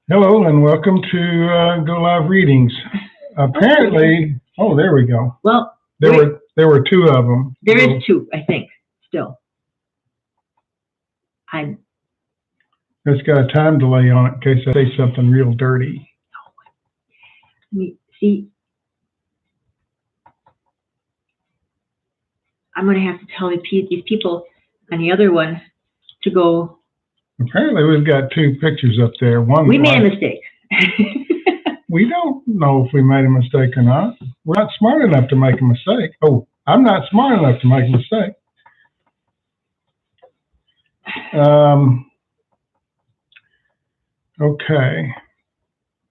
Hello and welcome to Go Live Readings. Apparently, oh, there we go. Well, there were two of them. There is two, I think, still. It's got a time delay on it in case I say something real dirty. Let me see. I'm going to have to tell these people on the other one to go. Apparently, we've got two pictures up there. We made a mistake. We don't know if we made a mistake or not. We're not smart enough to make a mistake. Oh, I'm not smart enough to make a mistake. Okay.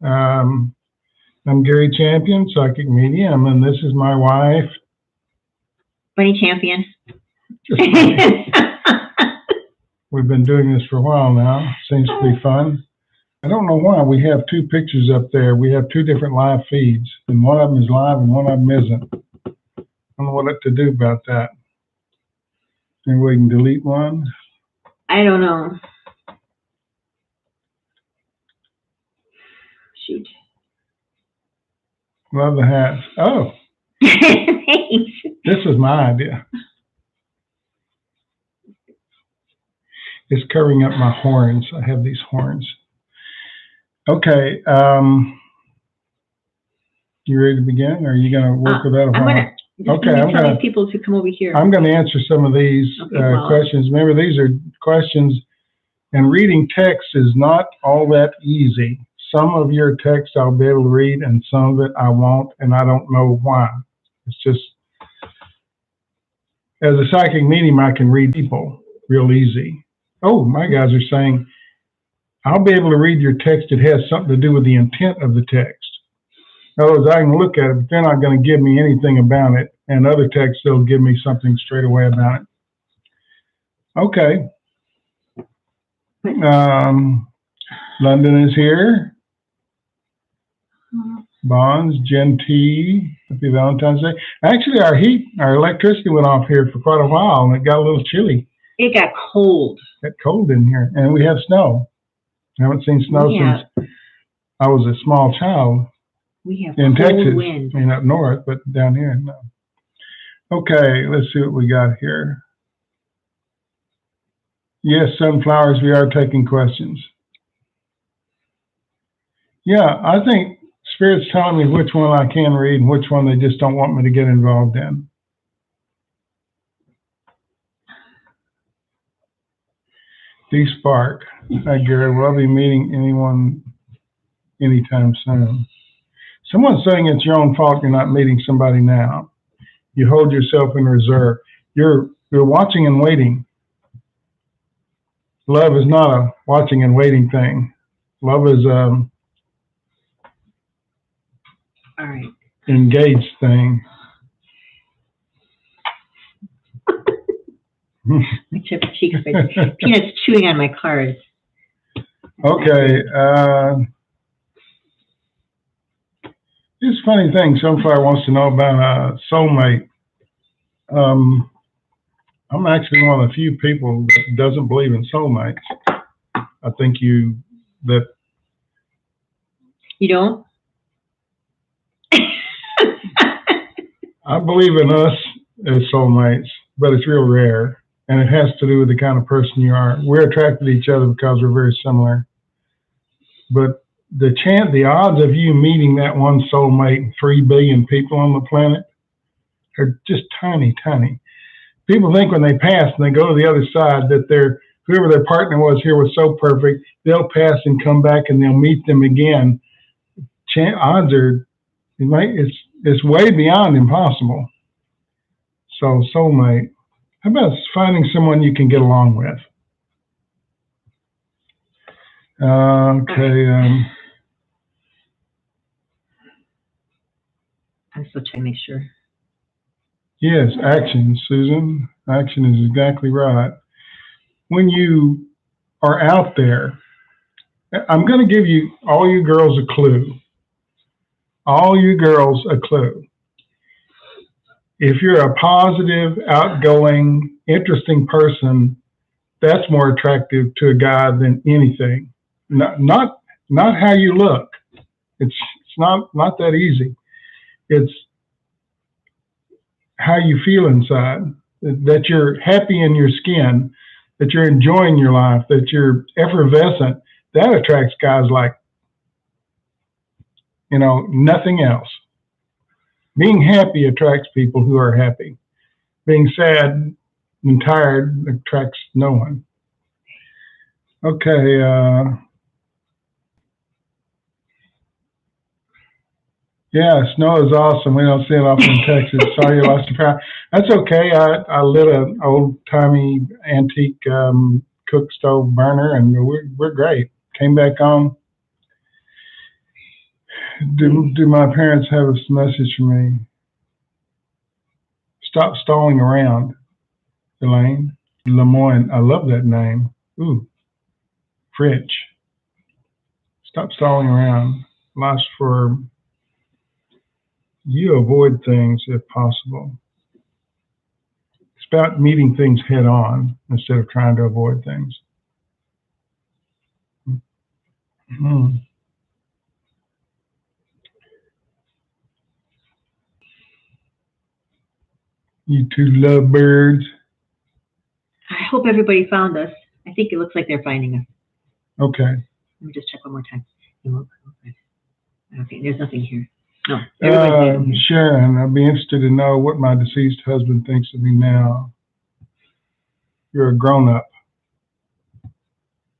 I'm Gary Champion, Psychic Medium, and this is my wife. Bunny Champion. We've been doing this for a while now. Seems to be fun. I don't know why we have two pictures up there. We have two different live feeds, and one of them is live and one of them isn't. I don't know what to do about that. Maybe we can delete one. I don't know. Shoot. Love the hats. Oh. Thanks. This is my idea. It's covering up my horns. I have these horns. Okay. You ready to begin? Or are you going to work with that a while? I'm telling people to come over here. I'm going to answer some of these questions. Remember, these are questions, and reading text is not all that easy. Some of your text I'll be able to read, and some of it I won't, and I don't know why. It's just, as a psychic medium, I can read people real easy. Oh, my guys are saying, I'll be able to read your text. It has something to do with the intent of the text. In other words, I can look at it, but they're not going to give me anything about it. And other texts, they'll give me something straight away about it. Okay. London is here. Bonds, Gen T, happy Valentine's Day. Actually, our electricity went off here for quite a while, and it got a little chilly. It got cold. It got cold in here, and we have snow. I haven't seen snow since I was a small child. We have in cold Texas, wind. I mean up north, but down here, no. Okay, let's see what we got here. Yes, Sunflowers, we are taking questions. Yeah, I think Spirit's telling me which one I can read and which one they just don't want me to get involved in. D-Spark. Hi, Gary. Will I be meeting anyone anytime soon? Someone's saying it's your own fault you're not meeting somebody now. You hold yourself in reserve. You're watching and waiting. Love is not a watching and waiting thing. Love is All right. Engaged thing. My cheeks, Peanut's chewing on my cards. Okay. It's a funny thing. Sunflower wants to know about a soulmate. I'm actually one of the few people that doesn't believe in soulmates. I think you don't? I believe in us as soulmates, but it's real rare. And it has to do with the kind of person you are. We're attracted to each other because we're very similar. But the odds of you meeting that one soulmate, 3 billion people on the planet, are just tiny, tiny. People think when they pass and they go to the other side that whoever their partner was here was so perfect, they'll pass and come back and they'll meet them again. Odds are, it's way beyond impossible. So soulmate. How about finding someone you can get along with? Okay. I'm still trying to make sure. Yes, action, Susan. Action is exactly right. When you are out there, I'm going to give you, all you girls, a clue. All you girls, a clue. If you're a positive, outgoing, interesting person, that's more attractive to a guy than anything. Not not how you look. It's not that easy. It's how you feel inside, that you're happy in your skin, that you're enjoying your life, that you're effervescent. That attracts guys like, nothing else. Being happy attracts people who are happy. Being sad and tired attracts no one. Okay, yeah, snow is awesome. We don't see it often in Texas. Sorry you lost your power. That's okay. I lit an old-timey antique cook stove burner, and we're great. Came back on. Do my parents have a message for me? Stop stalling around, Elaine. Lemoyne, I love that name. Ooh, French. Stop stalling around. Life's for you. Avoid things if possible. It's about meeting things head on instead of trying to avoid things. Mm-hmm. You two lovebirds. I hope everybody found us. I think it looks like they're finding us. Okay. Let me just check one more time. Okay, there's nothing here. No. Everybody's here. Sharon, I'd be interested to know what my deceased husband thinks of me now. You're a grown-up.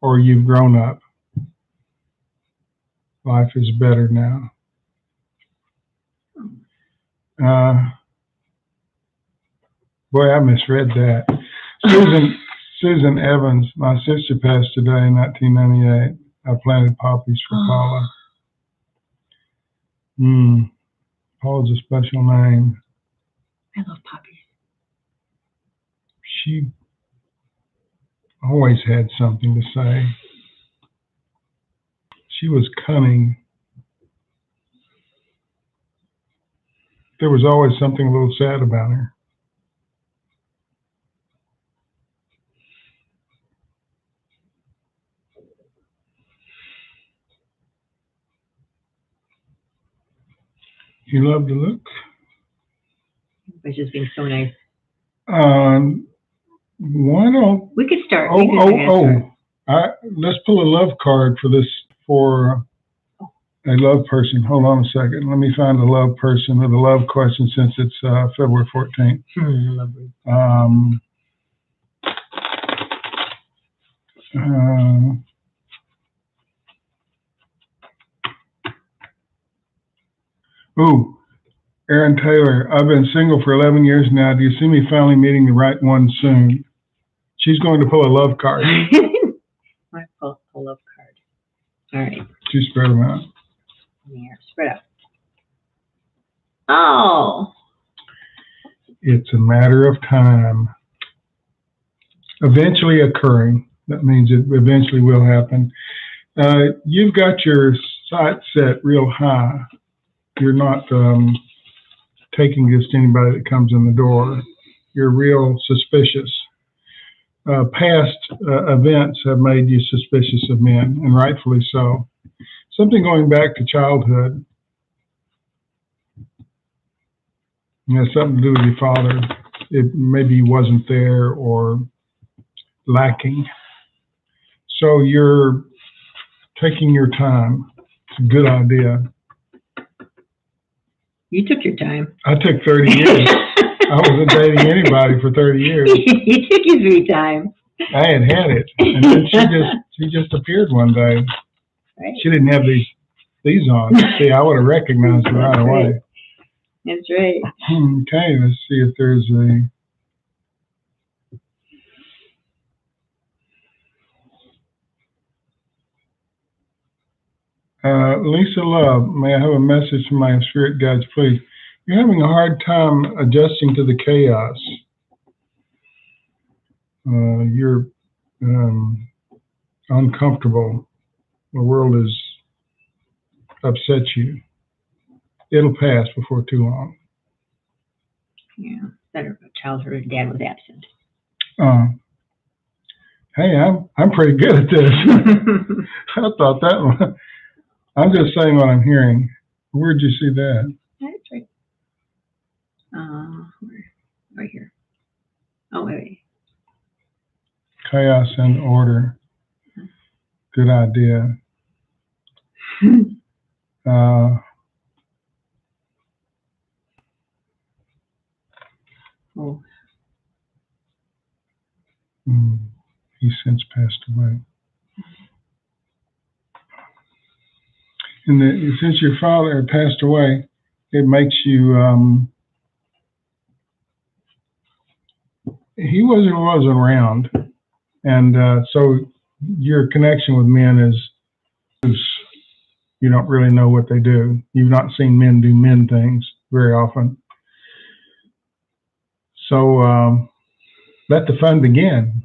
Or you've grown up. Life is better now. Boy, I misread that. Susan Evans, my sister passed today in 1998. I planted poppies for Paula. Paula's a special name. I love poppies. She always had something to say. She was cunning. There was always something a little sad about her. You love to look? It's just being so nice. Why don't we could start? Let's pull a love card for this for a love person. Hold on a second. Let me find a love person with a love question since it's February 14th. Lovely. Aaron Taylor, I've been single for 11 years now. Do you see me finally meeting the right one soon? She's going to pull a love card. I pull a love card. All right. She spread them out. Yeah, spread out. Oh. It's a matter of time. Eventually occurring. That means it eventually will happen. You've got your sights set real high. You're not taking just anybody that comes in the door. You're real suspicious. Past events have made you suspicious of men, and rightfully so. Something going back to childhood. It has something to do with your father. Maybe he wasn't there or lacking. So you're taking your time. It's a good idea. You took your time. I took 30 years. I wasn't dating anybody for 30 years. You took your sweet time. I had it. And then she just appeared one day. Right. She didn't have these on. See, I would have recognized her right away. That's right. Okay, let's see if there's a... Lisa Love, may I have a message from my spirit guides, please? You're having a hard time adjusting to the chaos. You're uncomfortable. The world has upset you. It'll pass before too long. Yeah, better childhood and dad was absent. Hey, I'm pretty good at this. I thought that one. I'm just saying what I'm hearing. Where'd you see that? That's right. Right here. Oh, wait. Chaos and order. Good idea. Oh. He's since passed away. And since your father passed away, it makes you, he wasn't around. And so your connection with men is, you don't really know what they do. You've not seen men do men things very often. So let the fun begin.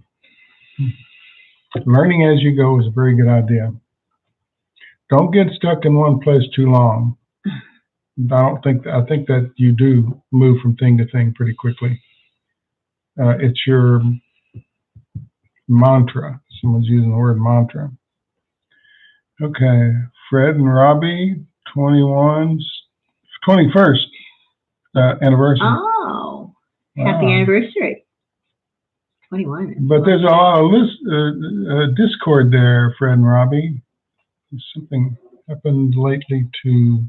Learning as you go is a very good idea. Don't get stuck in one place too long. I think that you do move from thing to thing pretty quickly. It's your mantra. Someone's using the word mantra. Okay, Fred and Robbie, 21st anniversary. Oh, happy anniversary. 21. But there's a lot of discord there, Fred and Robbie. Something happened lately to...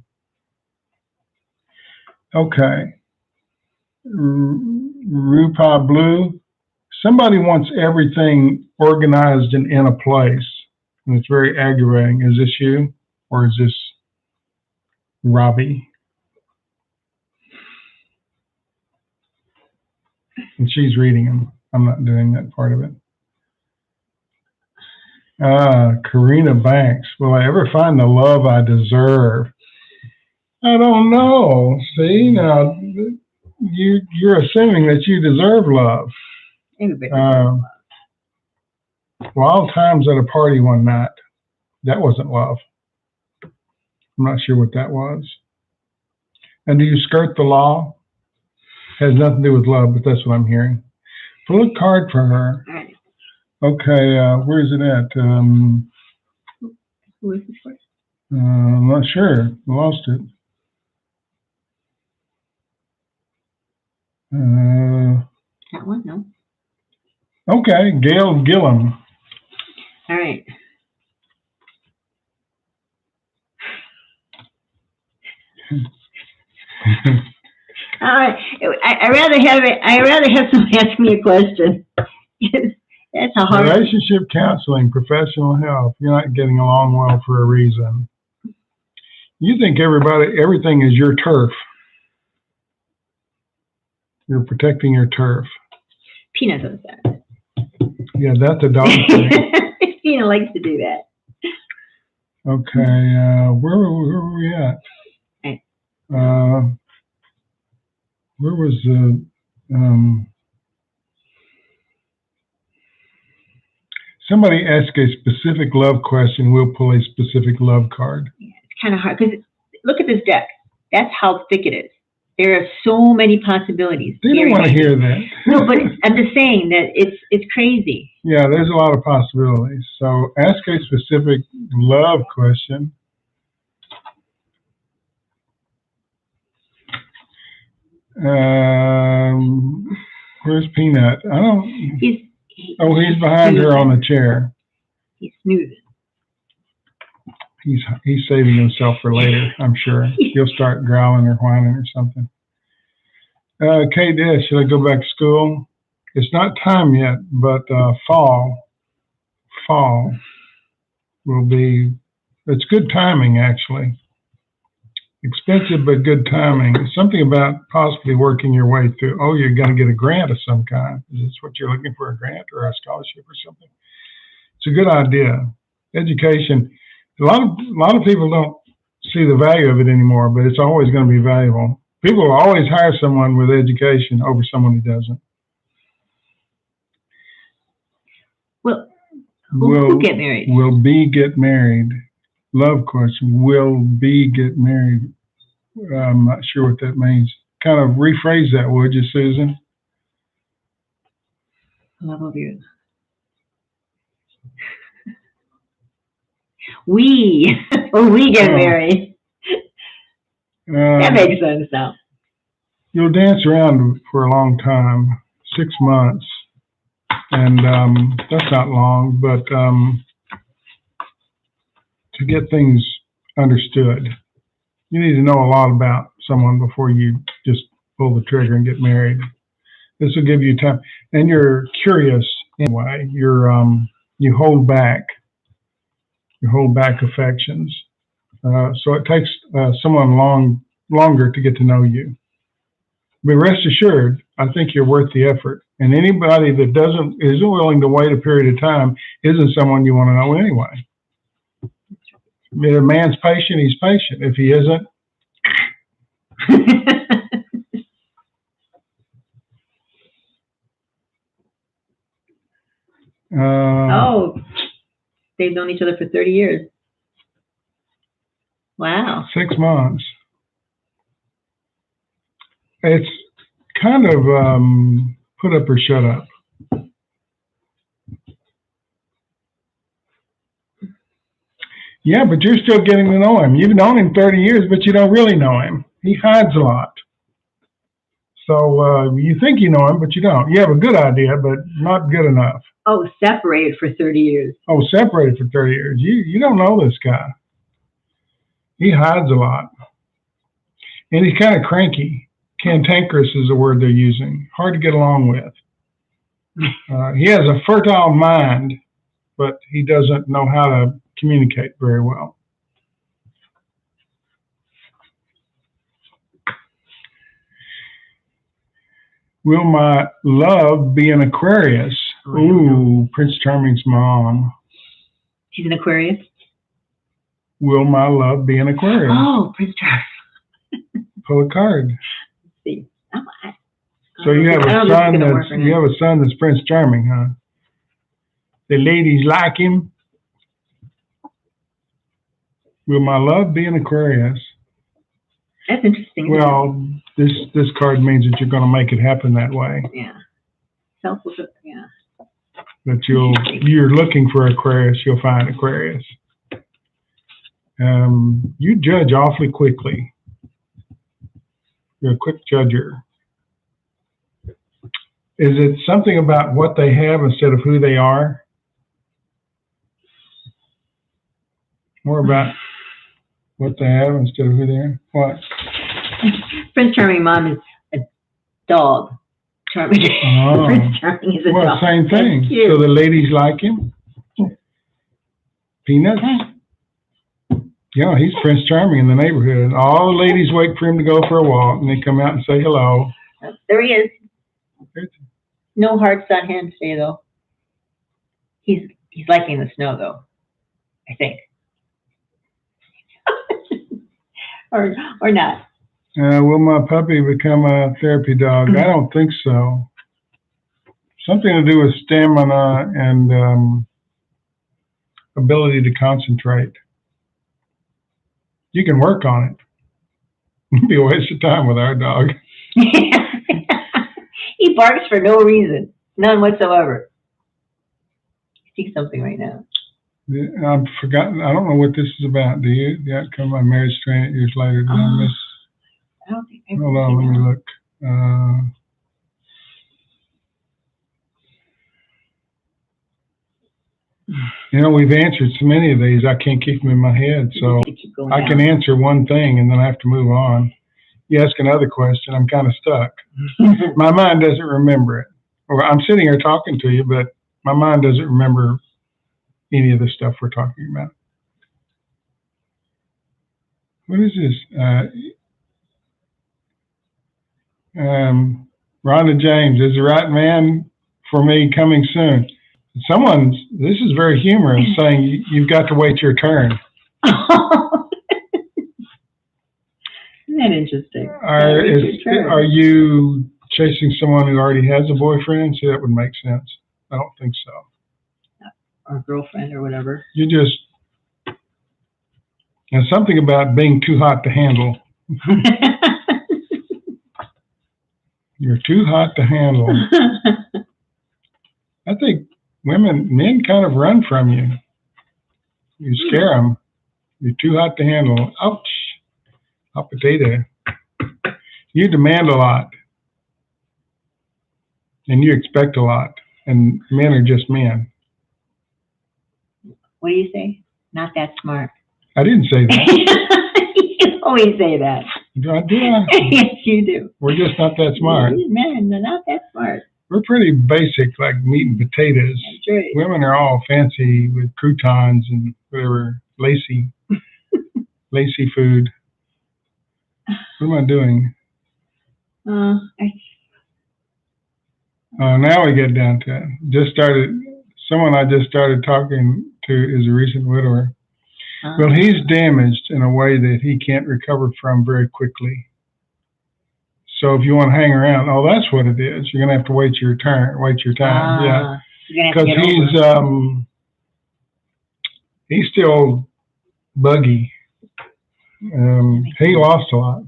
Okay. Rupa Blue. Somebody wants everything organized and in a place. And it's very aggravating. Is this you? Or is this Robbie? And she's reading them. I'm not doing that part of it. Karina Banks. Will I ever find the love I deserve? I don't know. See, now you're assuming that you deserve love. Wild Times at a Party one night. That wasn't love. I'm not sure what that was. And do you skirt the law? Has nothing to do with love, but that's what I'm hearing. Pull a card for her. Okay, where is it at? Who is this for? I'm not sure. Lost it. That one? No. Okay, Gail Gillum. All right. I rather have someone ask me a question. That's a hard. Relationship counseling, professional help. You're not getting along well for a reason. You think everything is your turf. You're protecting your turf. Peanut does that. Yeah, that's a dog thing. Peanut likes to do that. Okay, where were we at? Right. Where was the somebody ask a specific love question, we'll pull a specific love card. Yeah, it's kind of hard because look at this deck. That's how thick it is. There are so many possibilities. They don't want to hear that. No, but I'm just saying that it's crazy. Yeah, there's a lot of possibilities. So ask a specific love question. Where's Peanut? I don't. He's behind her on the chair. He's snoozing. He's saving himself for later, I'm sure. He'll start growling or whining or something. Kate S., should I go back to school? It's not time yet, but fall will be, it's good timing actually. Expensive, but good timing. Something about possibly working your way through. Oh, you're going to get a grant of some kind. Is this what you're looking for, a grant or a scholarship or something? It's a good idea. Education. A lot of people don't see the value of it anymore, but it's always going to be valuable. People will always hire someone with education over someone who doesn't. Well, who get married? Will be get married. Love question. Will be get married. I'm not sure what that means. Kind of rephrase that, would you, Susan? Love of you. We, when we get married. That makes sense now. You'll dance around for a long time, 6 months, and that's not long, but to get things understood, you need to know a lot about someone before you just pull the trigger and get married. This will give you time, and you're curious anyway. You hold back affections. So it takes someone longer to get to know you. But rest assured, I think you're worth the effort. And anybody that isn't willing to wait a period of time isn't someone you want to know anyway. If a man's patient, he's patient. If he isn't, oh, they've known each other for 30 years. Wow. 6 months. It's kind of put up or shut up. Yeah, but you're still getting to know him. You've known him 30 years, but you don't really know him. He hides a lot. So you think you know him, but you don't. You have a good idea, but not good enough. Oh, separated for 30 years. Oh, separated for 30 years. You don't know this guy. He hides a lot. And he's kind of cranky. Cantankerous is the word they're using. Hard to get along with. He has a fertile mind, but he doesn't know how to communicate very well. Will my love be an Aquarius? Ooh, Prince Charming's mom. She's an Aquarius? Will my love be an Aquarius? Oh, Prince Charming. Pull a card. Let's see. So you have a son that's Prince Charming, huh? The ladies like him. Will my love be an Aquarius? That's interesting. Well, this card means that you're going to make it happen that way. Yeah. Selfless. Yeah. That you're looking for Aquarius, you'll find Aquarius. You judge awfully quickly. You're a quick judger. Is it something about what they have instead of who they are? More about what they have instead of who they are? What? Prince Charming mom is a dog. Charming. Oh. Prince Charming is a dog. Well, same thing. So the ladies like him? Peanuts? Yeah, he's Prince Charming in the neighborhood. All the ladies wait for him to go for a walk, and they come out and say hello. There he is. No hearts on him today, though. He's liking the snow, though. I think. or not. Will my puppy become a therapy dog? I don't think so. Something to do with stamina and ability to concentrate. You can work on it. It'd be a waste of time with our dog. He barks for no reason. None whatsoever. I see something right now. I've forgotten. I don't know what this is about. Do you? The outcome of my marriage 28 years later. Did I miss? I don't think I Hold on, let me look. We've answered so many of these, I can't keep them in my head. So I can answer one thing and then I have to move on. You ask another question, I'm kind of stuck. My mind doesn't remember it. Or I'm sitting here talking to you, but my mind doesn't remember any of the stuff we're talking about. What is this? Rhonda James, is the right man for me coming soon? This is very humorous, saying you've got to wait your turn. Isn't that interesting? Are you chasing someone who already has a boyfriend? See, that would make sense. I don't think so. Or girlfriend or whatever. There's something about being too hot to handle. You're too hot to handle. I think men kind of run from you. You scare them. You're too hot to handle. Ouch. Hot potato. You demand a lot. And you expect a lot. And men are just men. What do you say? Not that smart. I didn't say that. You always say that. Do I? Yes, you do. We're just not that smart. These men, they're not that smart. We're pretty basic, like meat and potatoes. That's right. Women are all fancy with croutons and whatever, lacy food. What am I doing? Now we get down to it. Someone I just started talking to is a recent widower. Well, he's damaged in a way that he can't recover from very quickly. So if you want to hang around, that's what it is. You're going to have to wait your time. Yeah. Because he's still buggy. He lost a lot.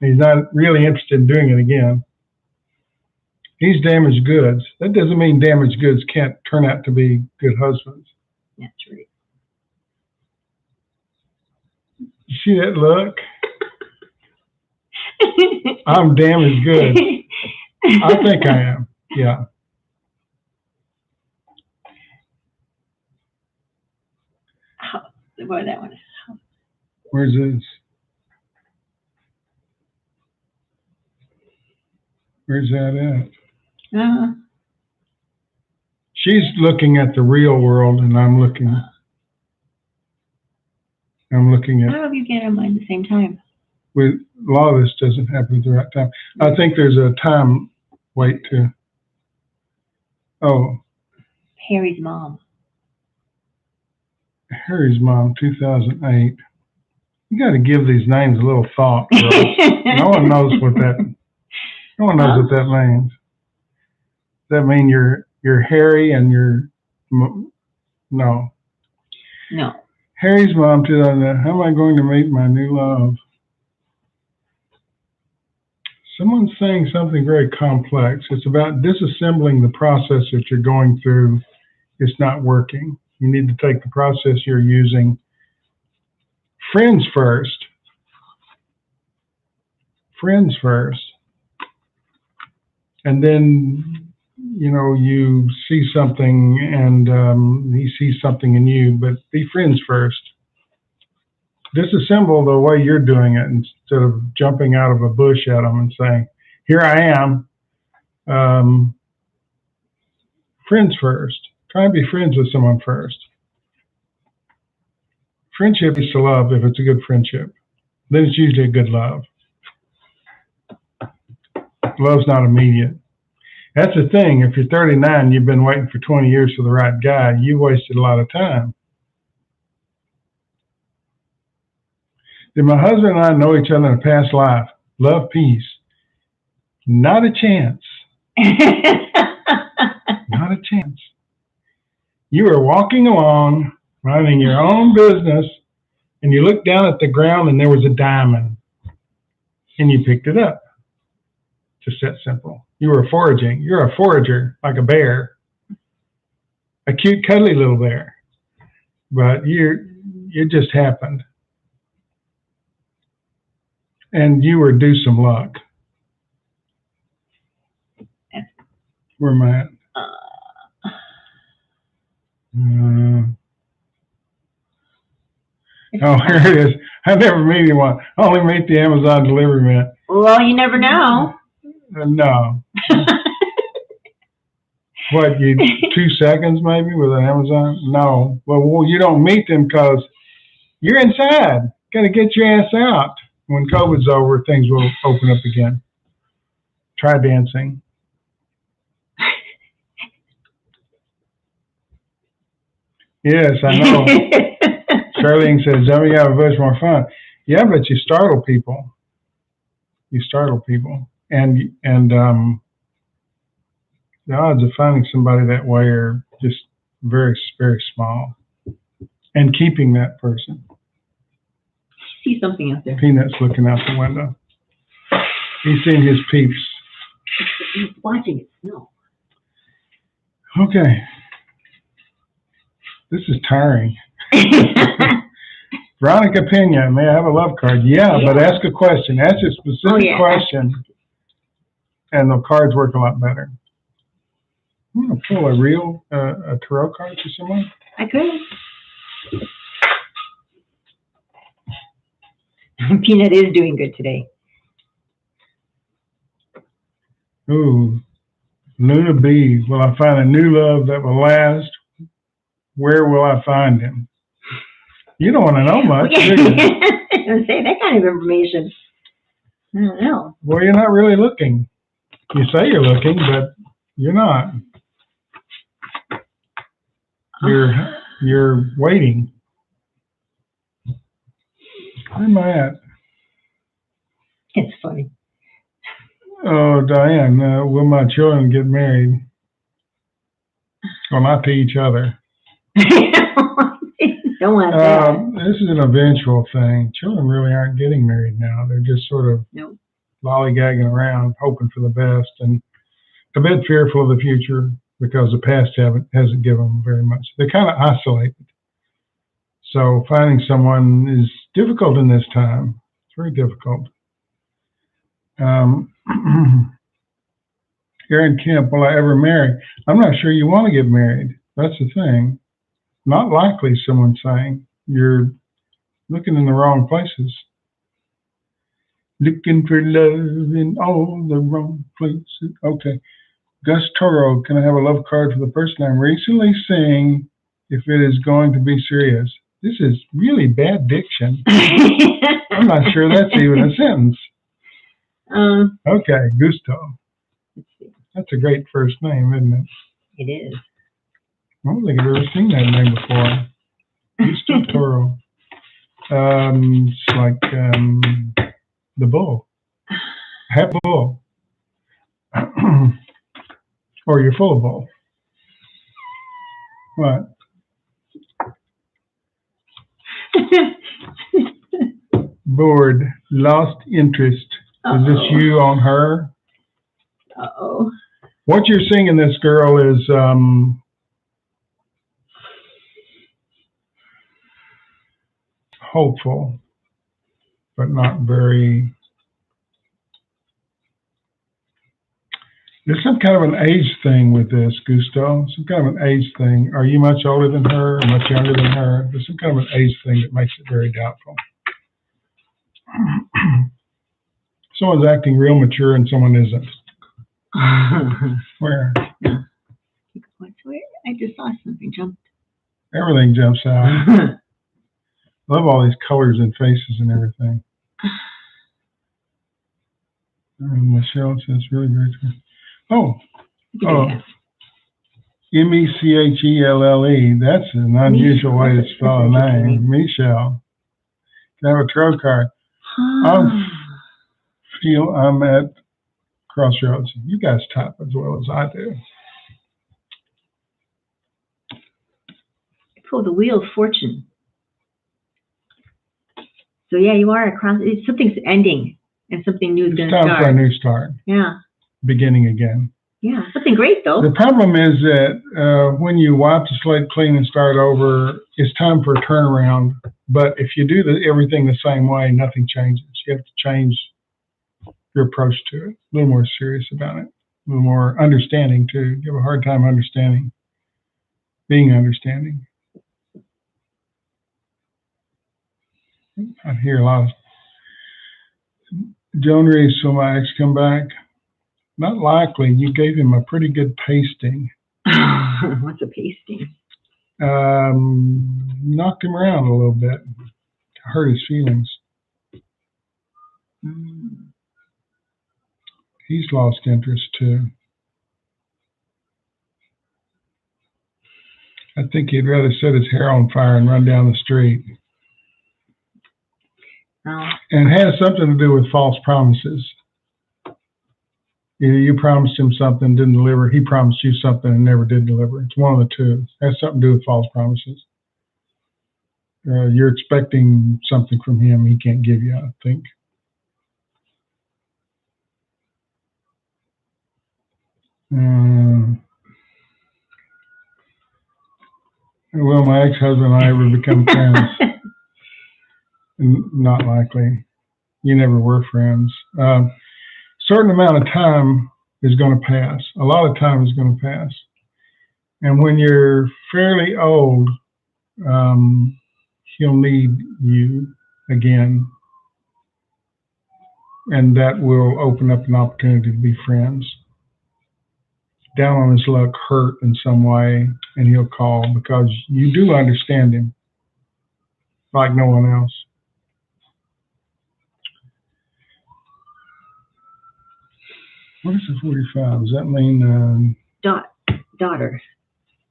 He's not really interested in doing it again. He's damaged goods. That doesn't mean damaged goods can't turn out to be good husbands. That's right. You see that look? I'm damaged goods. I think I am. Yeah. What that one is. Where's this? Where's that at? She's looking at the real world, and I'm looking at. I don't know if you get them at the same time. A lot of this doesn't happen at the right time. I think there's a time wait too. Oh. Harry's mom. Harry's mom, 2008. You got to give these names a little thought, girl. No one knows what that means. Does that mean you're Harry and you're no? No. Harry's mom, 2008. How am I going to meet my new love? Someone's saying something very complex. It's about disassembling the process that you're going through. It's not working. You need to take the process you're using. Friends first. And then, you see something and he sees something in you, but be friends first. Disassemble the way you're doing it instead of jumping out of a bush at them and saying, here I am. Friends first. Try and be friends with someone first. Friendship is to love if it's a good friendship. Then it's usually a good love. Love's not immediate. That's the thing. If you're 39, you've been waiting for 20 years for the right guy, you wasted a lot of time. Did my husband and I know each other in a past life? Love, peace. Not a chance. Not a chance. You were walking along, minding your own business, and you looked down at the ground and there was a diamond. And you picked it up. Just that simple. You were foraging. You're a forager, like a bear. A cute, cuddly little bear. But it just happened. And you were due some luck. Where am I at? Here it is. I never meet anyone. I only meet the Amazon delivery man. Well, you never know. No. What, 2 seconds maybe with an Amazon? No. Well, you don't meet them because you're inside. Got to get your ass out. When COVID's over, things will open up again. Try dancing. Yes, I know. Charlene says, jumping out of a bush more fun. Yeah, but you startle people. And the odds of finding somebody that way are just very, very small. And keeping that person. I see something out there. Peanut's looking out the window. He's seeing his peeps. He's watching it snow. Okay. This is tiring. Veronica Pena, may I have a love card? Yeah, but ask a question. Ask a specific question, and the cards work a lot better. I'm going to pull a tarot card for someone. I could. Peanut is doing good today. Ooh, Luna B. Will I find a new love that will last? Where will I find him? You don't want to know much, do you? Don't say that kind of information. I don't know. Well, you're not really looking. You say you're looking, but you're not. You're waiting. Where am I at? It's funny. Oh, Diane, will my children get married? Well, not to each other. Don't want that. This is an eventual thing. Children really aren't getting married now. They're just sort of lollygagging around, hoping for the best, and a bit fearful of the future because the past hasn't given them very much. They're kind of isolated. So finding someone is difficult in this time. It's very difficult. Aaron Kemp, will I ever marry? I'm not sure you want to get married. That's the thing. Not likely, someone's saying. You're looking in the wrong places. Looking for love in all the wrong places. Okay. Gus Toro, can I have a love card for the person I'm recently seeing if it is going to be serious? This is really bad diction. I'm not sure that's even a sentence. Okay, Gusto. That's a great first name, isn't it? It is. I don't think I've ever seen that name before. Gusto Toro. It's like the bull. Half bull. Or you're full of bull. What? Bored. Lost interest. Is this you on her? Uh-oh. What you're seeing in this girl is hopeful, but not very. There's some kind of an age thing with this, Gusto. Some kind of an age thing. Are you much older than her or much younger than her? There's some kind of an age thing that makes it very doubtful. Someone's acting real mature and someone isn't. Where? Where? I just saw something jump. Everything jumps out. I love all these colors and faces and everything. Michelle says really very true. Oh, Mechelle. That's an unusual way to spell a name. Michelle. Can I have a tarot card? I feel I'm at crossroads. You guys type as well as I do. Oh, the Wheel of Fortune. So yeah, you are across. Something's ending, and something new is going to start. It's time for a new start. Yeah. Beginning again. Yeah, something great though. The problem is that when you wipe the slate clean and start over, it's time for a turnaround. But if you do everything the same way, nothing changes. You have to change your approach to it. A little more serious about it. A little more understanding too. You have a hard time understanding. Being understanding. I hear a lot of Joan Reeves, will my ex come back? Not likely. You gave him a pretty good pasting. What's a pasting? Knocked him around a little bit. Hurt his feelings. He's lost interest too. I think he'd rather set his hair on fire and run down the street. Oh. And it has something to do with false promises. Either you promised him something, didn't deliver. He promised you something and never did deliver. It's one of the two. It has something to do with false promises. You're expecting something from him he can't give you, I think. Will my ex-husband and I ever become friends? Not likely. You never were friends. Certain amount of time is going to pass. A lot of time is going to pass. And when you're fairly old, he'll need you again. And that will open up an opportunity to be friends. Down on his luck, hurt in some way, and he'll call because you do understand him like no one else. What is a 45? Does that mean daughter?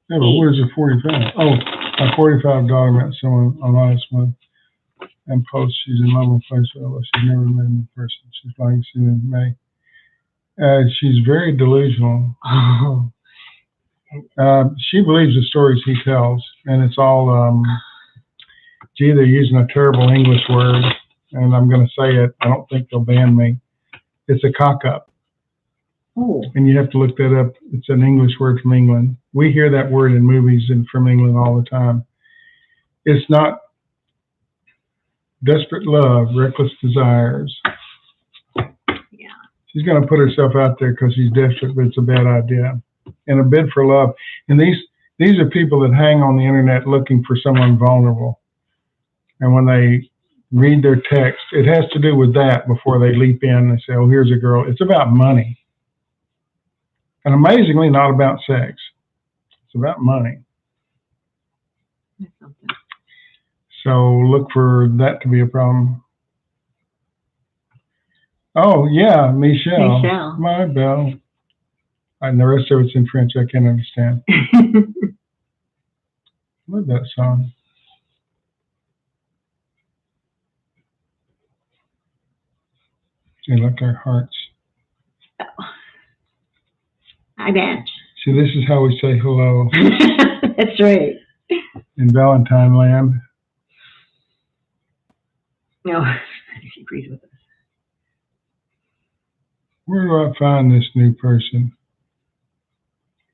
Yeah, but what is a 45? Oh, a 45 daughter met someone on last month and posts she's in love with place, but she's never met in person. She's like she's in May. She's very delusional. She believes the stories he tells, and it's all, gee, they're using a terrible English word, and I'm going to say it. I don't think they'll ban me. It's a cock-up. Oh. And you have to look that up. It's an English word from England. We hear that word in movies and from England all the time. It's not desperate love, reckless desires. Yeah. She's going to put herself out there because she's desperate, but it's a bad idea. And a bid for love. And these are people that hang on the internet looking for someone vulnerable. And when they read their text, it has to do with that before they leap in and say, oh, here's a girl. It's about money. And amazingly, not about sex. It's about money. That's something. So look for that to be a problem. Oh, yeah, Michelle. Michelle. My belle. And the rest of it's in French. I can't understand. Love that song. They like our hearts. Hi, Ben. See, this is how we say hello. That's right. In Valentine land. No, she agrees with us. Where do I find this new person?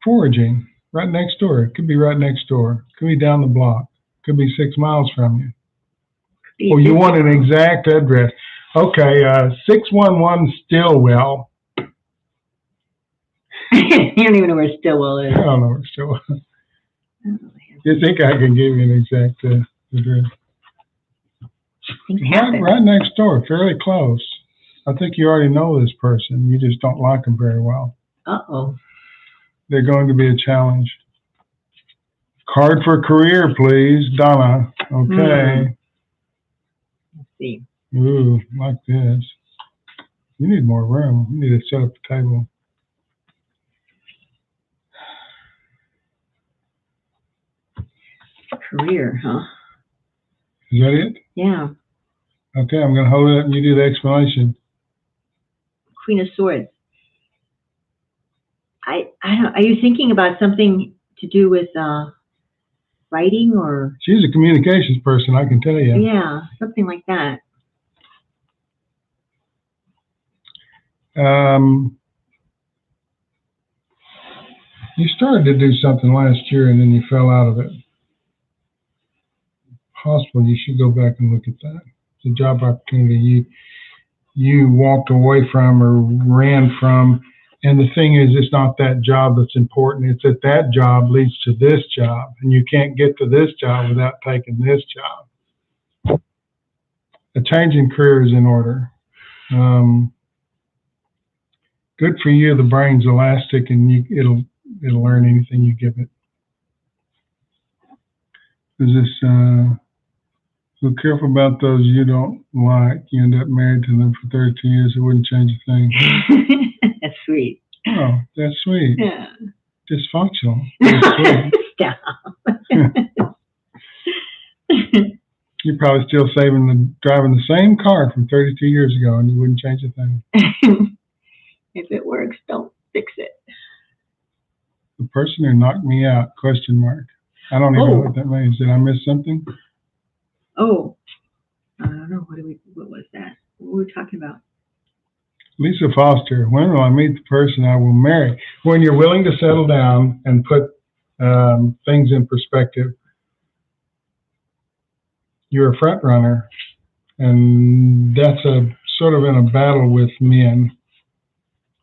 Foraging. Right next door. It could be right next door. It could be down the block. It could be 6 miles from you. Oh, you want an exact address. Okay, 611 Stillwell. You don't even know where Stillwell is. I don't know where Stillwell is. You think I can give you an exact address? Right next door, fairly close. I think you already know this person. You just don't like them very well. Uh-oh. They're going to be a challenge. Card for career, please, Donna. Okay. Let's see. Ooh, like this. You need more room. You need to set up a table. Career, huh? Is that it? Yeah. Okay, I'm going to hold it up and you do the explanation. Queen of Swords. I don't, are you thinking about something to do with writing or? She's a communications person, I can tell you. Yeah, something like that. You started to do something last year and then you fell out of it. Possible you should go back and look at that. It's a job opportunity you walked away from or ran from. And the thing is, it's not that job that's important. It's that job leads to this job. And you can't get to this job without taking this job. A change in career is in order. Good for you. The brain's elastic and it'll learn anything you give it. Is this, so careful about those you don't like. You end up married to them for 32 years. It wouldn't change a thing. That's sweet. Oh, that's sweet. Yeah. Dysfunctional. That's sweet. Stop. You're probably still driving the same car from 32 years ago, and you wouldn't change a thing. If it works, don't fix it. The person who knocked me out, question mark. I don't even know what that means. Did I miss something? Oh, I don't know. What was that? What were we talking about? Lisa Foster, when will I meet the person I will marry? When you're willing to settle down and put things in perspective, you're a front runner, and that's a sort of in a battle with men,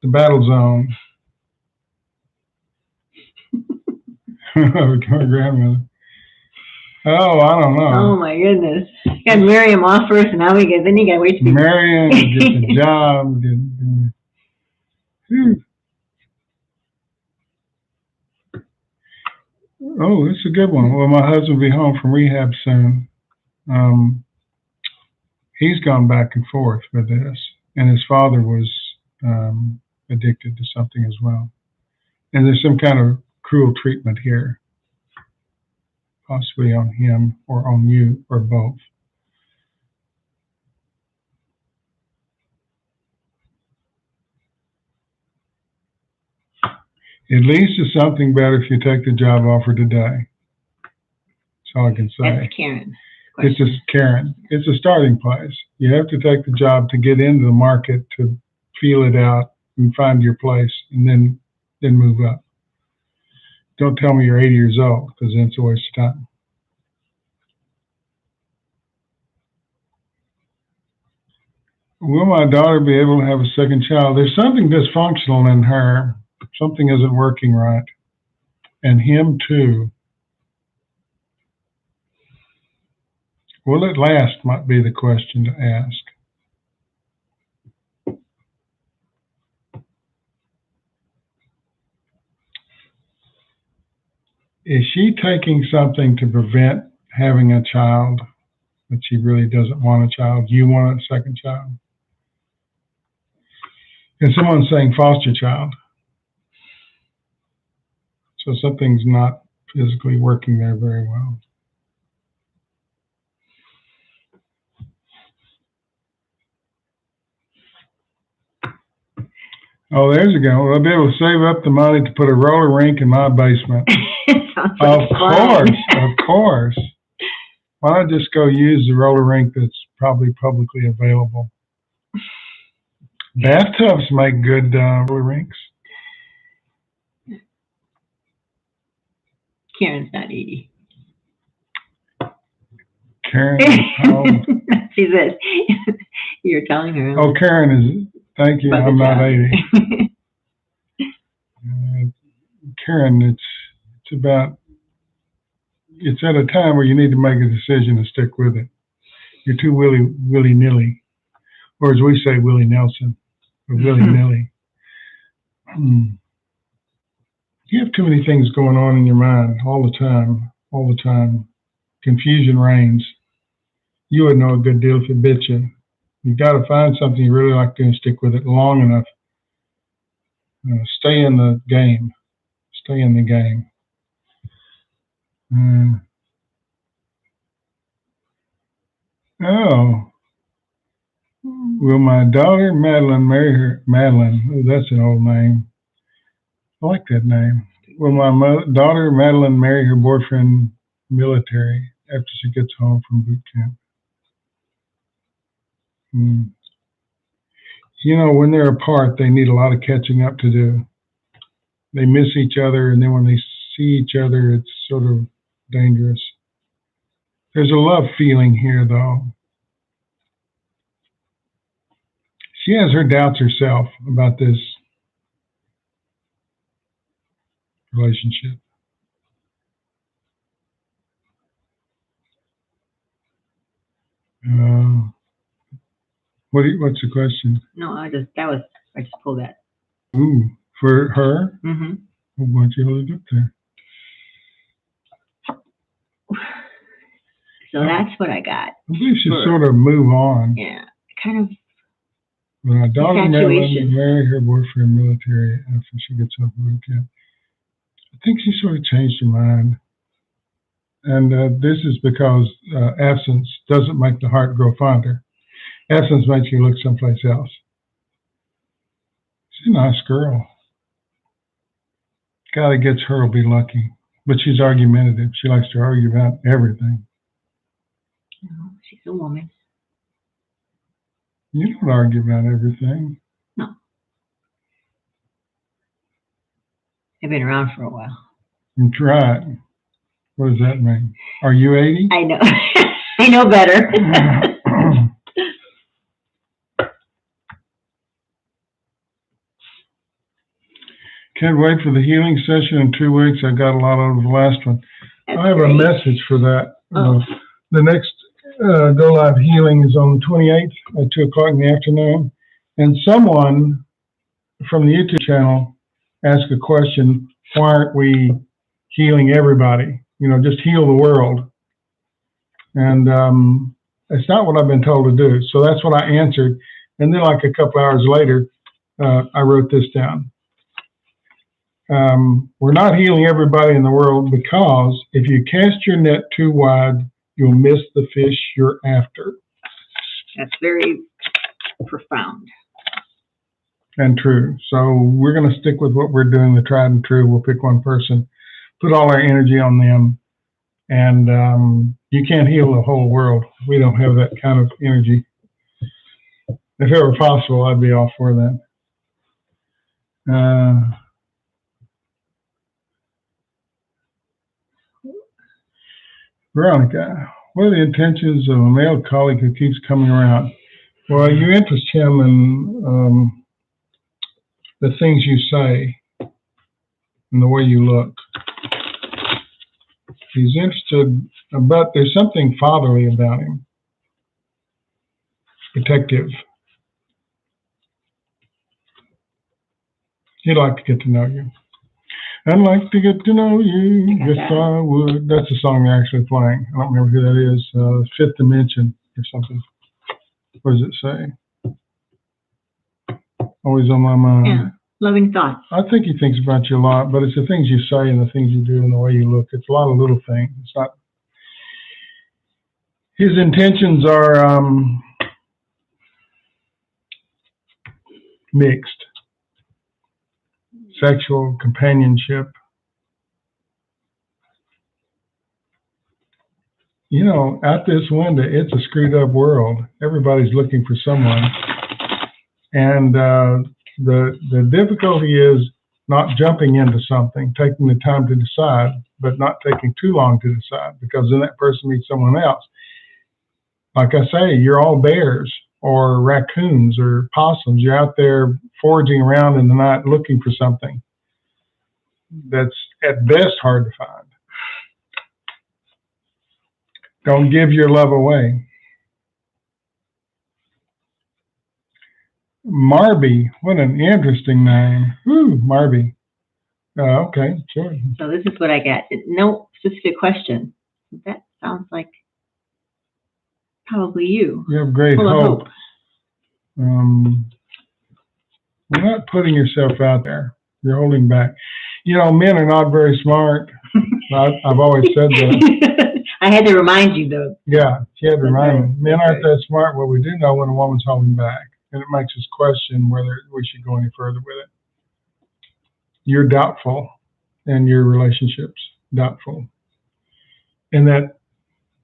the battle zone. My grandmother. Oh, I don't know. Oh my goodness. You gotta marry him off first, and now then you gotta wait to marry him, get the job. Oh, that's a good one. Well, my husband will be home from rehab soon. He's gone back and forth with this, and his father was addicted to something as well. And there's some kind of cruel treatment here, possibly on him or on you or both. At least it's something better if you take the job offer today. That's all I can say. That's Karen. It's just Karen. It's a starting place. You have to take the job to get into the market, to feel it out and find your place, and then move up. Don't tell me you're 80 years old, because then it's a waste of time. Will my daughter be able to have a second child? There's something dysfunctional in her. Something isn't working right. And him too. Will it last might be the question to ask. Is she taking something to prevent having a child, but she really doesn't want a child? You want a second child? And someone's saying foster child. So something's not physically working there very well. Oh, there's a go. I'll be able to save up the money to put a roller rink in my basement. Of course. Why not just go use the roller rink that's probably publicly available? Bathtubs make good roller rinks. Karen's not 80. Karen is how old? She says, you're telling her. Oh, Karen is, thank you, I'm not 80. Karen, it's at a time where you need to make a decision and stick with it. You're too willy-nilly, or as we say, Willie Nelson, or willy-nilly. You have too many things going on in your mind all the time. Confusion reigns. You would know a good deal if it bit you. You've got to find something you really like to do and stick with it long enough. Stay in the game. Oh. Will my daughter Madeline marry her? Madeline, oh, that's an old name. I like that name. Will my daughter Madeline marry her boyfriend military after she gets home from boot camp? You know, when they're apart, they need a lot of catching up to do. They miss each other, and then when they see each other, it's sort of dangerous. There's a love feeling here, though. She has her doubts herself about this relationship. What's the question? No, I just pulled that. Ooh, for her? Mm-hmm. Well, why don't you hold it up there? So that's what I got. I believe she sort of move on. Yeah, kind of. When my daughter Madeline marry her boyfriend military after she gets off boot camp. I think she sort of changed her mind. And this is because absence doesn't make the heart grow fonder. Absence makes you look someplace else. She's a nice girl. Guy that gets her will be lucky. But she's argumentative. She likes to argue about everything. No, she's a woman. You don't argue about everything. No. I've been around for a while. That's right. What does that mean? Are you 80? I know. I know better. Can't wait for the healing session in 2 weeks. I got a lot out of the last one. That's I have great. a message for that. Oh. The next Go Live healing is on the 28th at 2 o'clock in the afternoon. And someone from the YouTube channel asked a question, why aren't we healing everybody? You know, just heal the world. And it's not what I've been told to do. So that's what I answered. And then like a couple hours later, I wrote this down. We're not healing everybody in the world because if you cast your net too wide, you'll miss the fish you're after. That's very profound. And true. So we're going to stick with what we're doing, the tried and true. We'll pick one person, put all our energy on them. And you can't heal the whole world. We don't have that kind of energy. If ever possible, I'd be all for that. Veronica, what are the intentions of a male colleague who keeps coming around? Well, you interest him in the things you say and the way you look. He's interested, but there's something fatherly about him. Protective. He'd like to get to know you. I'd like to get to know you. Yes, I would. That's the song they're actually playing. I don't remember who that is. Fifth Dimension or something. What does it say? Always on my mind. Yeah. Loving thoughts. I think he thinks about you a lot, but it's the things you say and the things you do and the way you look. It's a lot of little things. It's not. His intentions are mixed. Sexual companionship. You know, out this window, it's a screwed up world. Everybody's looking for someone. And the difficulty is not jumping into something, taking the time to decide, but not taking too long to decide, because then that person meets someone else. Like I say, you're all bears or raccoons or possums. You're out there foraging around in the night looking for something that's at best hard to find. Don't give your love away. Marby, what an interesting name. Woo, Marby. Okay, sure. So this is what I got. No specific question. That sounds like probably you. You have great hope. You're not putting yourself out there. You're holding back. You know, men are not very smart. I've always said that. I had to remind you, though. Yeah, you had to remind me. Men aren't that smart, but we do know when a woman's holding back. And it makes us question whether we should go any further with it. You're doubtful in your relationships, doubtful. And that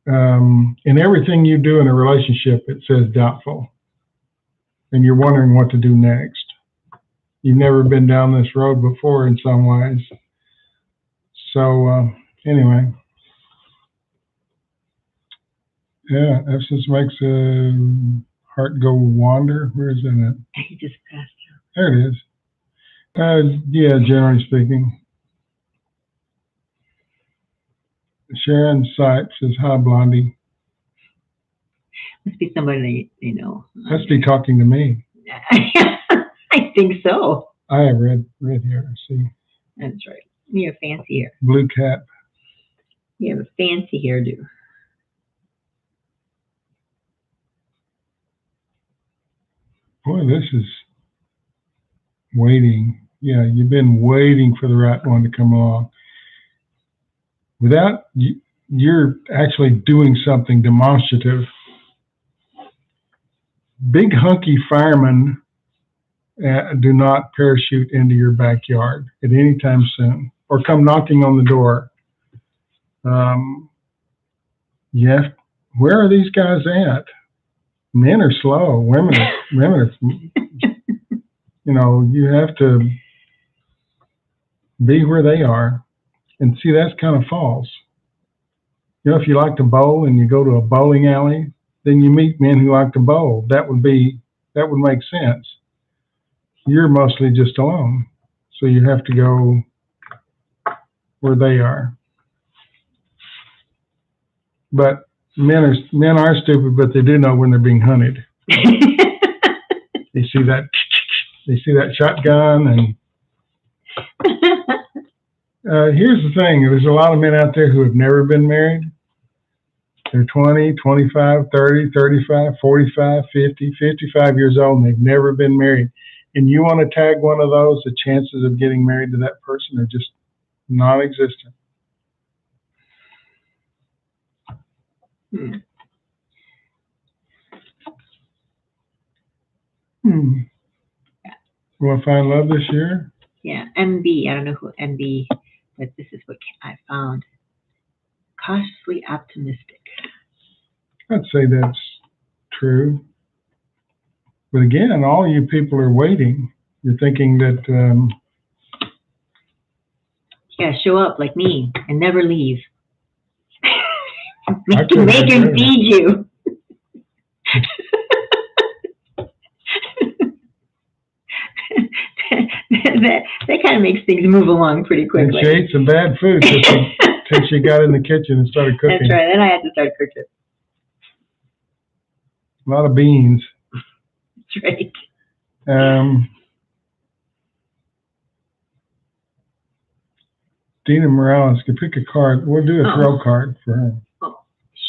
in everything you do in a relationship, it says doubtful. And you're wondering what to do next. You've never been down this road before in some ways. So anyway. Yeah, absence makes a heart go wander. Where is that at? He just passed out. There it is. Yeah, generally speaking. Sharon Sipes says, hi, Blondie. Must be somebody they know. Must be talking to me. I think so. I have red hair, see. That's right. You have fancy hair. Blue cap. You have a fancy hairdo. Boy, this is waiting. Yeah, you've been waiting for the right one to come along. Without, you're actually doing something demonstrative. Big hunky firemen do not parachute into your backyard at any time soon, or come knocking on the door. Yeah, where are these guys at? Men are slow. Women are, you know, you have to be where they are. And see, that's kind of false. You know, if you like to bowl and you go to a bowling alley, then you meet men who like to bowl. That would make sense. You're mostly just alone, so you have to go where they are. But men are stupid, but they do know when they're being hunted. They see that shotgun, and here's the thing: there's a lot of men out there who have never been married. They're 20, 25, 30, 35, 45, 50, 55 years old, and they've never been married. And you want to tag one of those, the chances of getting married to that person are just non-existent. Will I find love this year? Yeah, MB. I don't know who MB, but this is what I found. Cautiously optimistic. I'd say that's true. But again, all you people are waiting. You're thinking that you gotta show up like me and never leave. make him feed you. that kind of makes things move along pretty quickly. And she ate some bad food till she got in the kitchen and started cooking. That's right. Then I had to start cooking. A lot of beans. That's right. Dina Morales could pick a card. We'll do a throw card for her. Oh,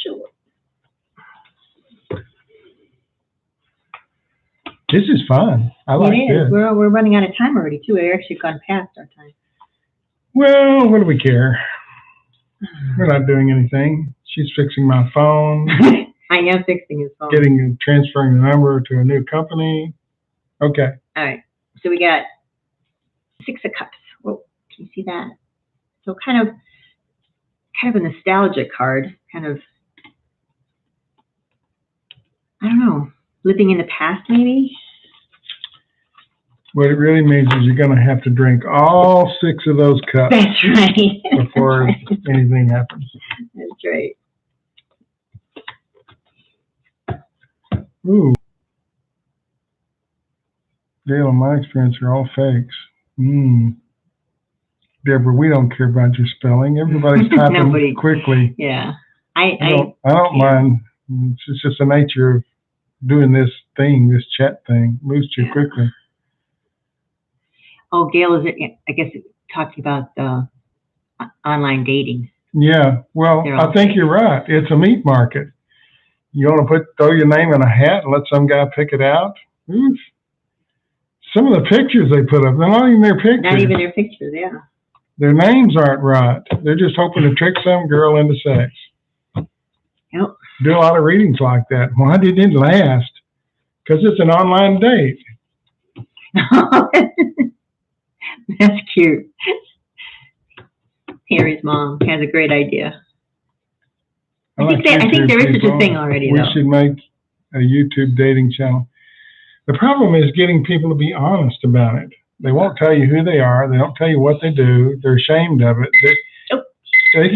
sure. This is fun. I like this. We're running out of time already, too. We've actually gone past our time. Well, what do we care? We're not doing anything. She's fixing my phone. I am fixing his phone. Transferring the number to a new company. Okay. All right. So we got 6 of Cups. Whoa, can you see that? So kind of a nostalgic card. Kind of, I don't know, living in the past maybe? What it really means is you're going to have to drink all 6 of those cups. That's right. Before anything happens. That's right. Ooh. Dale and my experience are all fakes. Deborah, we don't care about your spelling. Everybody's typing quickly. Yeah. I don't mind. It's just the nature of doing this chat thing. Moves too quickly. Oh, Gail, I guess talking about online dating. Yeah. Well, I think you're right. It's a meat market. You want to throw your name in a hat and let some guy pick it out? Oof. Some of the pictures they put up, they're not even their pictures. Not even their pictures, yeah. Their names aren't right. They're just hoping to trick some girl into sex. Yep. Do a lot of readings like that. Why did it last? Because it's an online date. That's cute. Harry's mom has a great idea. I think there is such a thing already, though. We should make a YouTube dating channel. The problem is getting people to be honest about it. They won't tell you who they are. They don't tell you what they do. They're ashamed of it. They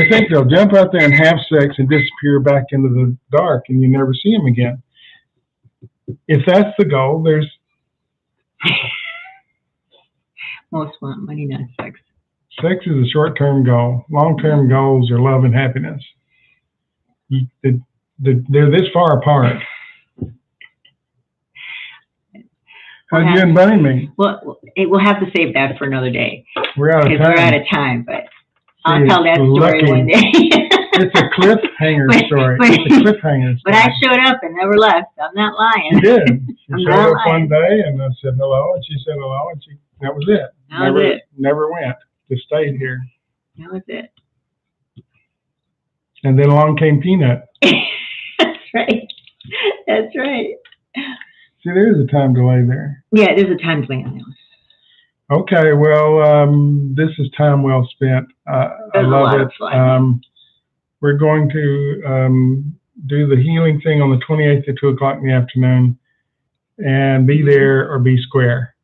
think they'll jump out there and have sex and disappear back into the dark, and you never see them again. If that's the goal, there's... Most want money, not sex. Sex is a short-term goal. Long-term goals are love and happiness. They're this far apart. How'd you and Bunny meet? Well, we'll have to save that for another day. We're out of time. But I'll tell that story one day. It's a cliffhanger story. It's a cliffhanger story. But I showed up and never left. I'm not lying. You did. You showed up one day and I said hello, and she said hello, and that was it. That was it. Never went. Just stayed here. That was it. And then along came Peanut. That's right. That's right. See, there's a time delay there. Yeah, there's a time delay on that. Okay, well, this is time well spent. I love it. We're going to do the healing thing on the 28th at 2 o'clock in the afternoon, and be there or be square.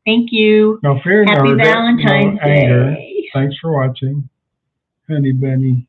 Thank you. No fear, Happy Valentine's Day. Anger. Thanks for watching. Honey bunny.